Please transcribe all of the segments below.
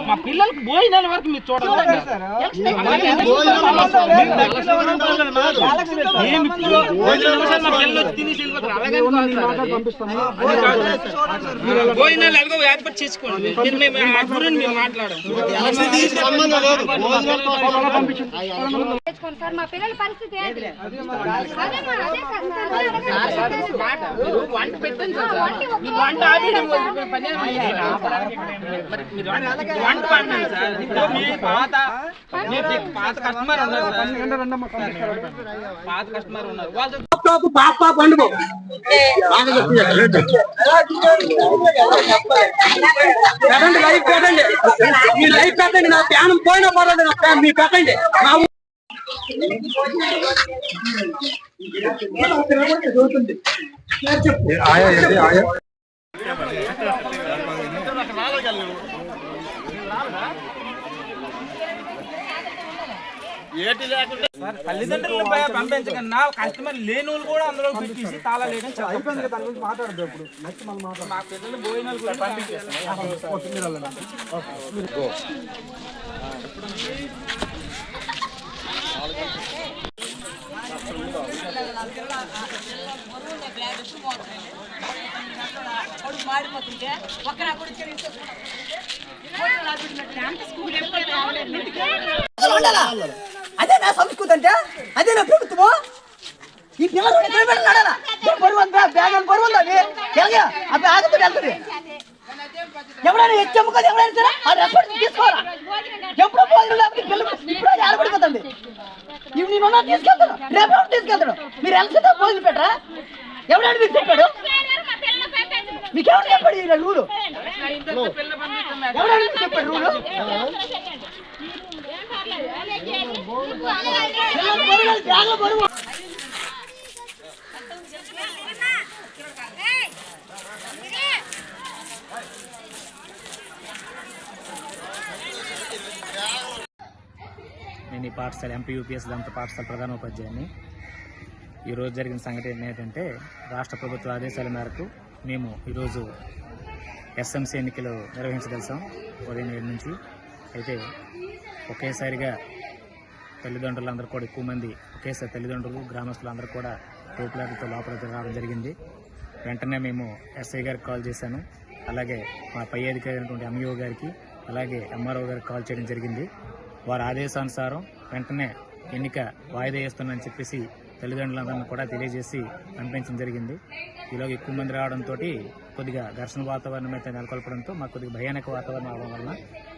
మా పిల్లలకు భోజనాల వరకు మీరు చూడాలి. భోజనాలు ఎలాగో ఏర్పాటు చేసుకోండి. మీరు మాట్లాడండి. మా పిల్లల పరిస్థితి వంట పెట్టండి సార్. వంట వంట పడినాను సార్. పాత కస్టమర్ ఉన్నారు సార్. పాత కస్టమర్ ఉన్నారు వాళ్ళు పండుగ లైఫ్ పెట్టండి. మీ లైఫ్ పెట్టండి. నా ప్యానం పోయినా పర్వాలేదు. నా ప్యాన్ మీరు పెట్టండి. తల్లిదండ్రులు పంపించకన్నా కస్టమర్ లేని వాళ్ళు కూడా అందులో పెట్టేసి తాళా లేదని అయిపోయింది. దాని గురించి మాట్లాడదు. ఇప్పుడు నెక్స్ట్ మనం మాట్లాడు. మా పిల్లలు భోజనాలు కూడా పంపించేస్తాం. అదే నా సంస్కృతి అంటే, అదే నా ప్రభుత్వము. ఈ పిల్లలు బ్యాగ్ బరువు ఉందా? అవి ఆగుతుంది వెళ్తుంది. ఎవరైనా హెచ్చమ్మ కదా, ఎవరైనా సరే ఆ రెస్పాన్స్ తీసుకోవాలా? ఎప్పుడో పోయిన పిల్లలు ఇప్పుడు ఆడపడిపోతుంది. ఇవి నేను తీసుకెళ్తాను, రేపు తీసుకెళ్తాడు. మీరు వెళ్తుందా భోజనం పెట్టరా? ఎవరైనా మీకు చెప్పాడు? మీకెవరు చెప్పాడు ఈ రూలు? ఎవరైనా మీకు చెప్పాడు రూలు? బరువు నేను ఈ పాఠశాల ఎంపీయూపీఎస్ దంత పాఠశాల ప్రధానోపాధ్యాయుని. ఈరోజు జరిగిన సంఘటన ఏంటంటే, రాష్ట్ర ప్రభుత్వ ఆదేశాల మేరకు మేము ఈరోజు ఎస్ఎంసీ ఎన్నికలు నిర్వహించదలిసాం ఉదయం 7 నుంచి. అయితే ఒకేసారిగా తల్లిదండ్రులందరూ కూడా ఎక్కువ మంది ఒకేసారి తల్లిదండ్రులు గ్రామస్తులందరూ కూడా టోపులాటలతో లోపలికి రావడం జరిగింది. వెంటనే మేము ఎస్ఐ గారికి కాల్ చేశాను. అలాగే మా పై అధికారి అయినటువంటి ఎంఈఓ గారికి, అలాగే ఎంఆర్ఓ గారికి కాల్ చేయడం జరిగింది. వారి ఆదేశానుసారం వెంటనే ఎన్నిక వాయిదా వేస్తున్నానని చెప్పేసి తల్లిదండ్రులందరినీ కూడా తెలియజేసి పంపించడం జరిగింది. ఈలోగా ఎక్కువ మంది రావడంతో కొద్దిగా ఘర్షణ వాతావరణం అయితే నెలకొల్పడంతో మాకు కొద్దిగా భయానక వాతావరణం అవడం వలన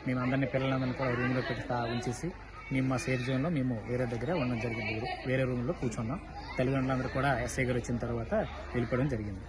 మేము అందరినీ పిల్లలందరినీ కూడా రూమ్లో పెట్టి ఉంచేసి మేము మా సేఫ్ జోన్లో మేము వేరే దగ్గర ఉండడం జరిగింది. వేరే రూమ్లో కూర్చున్నాం. తల్లిదండ్రులందరూ కూడా ఎస్ఐ గారు వచ్చిన తర్వాత వెళ్ళిపోవడం జరిగింది.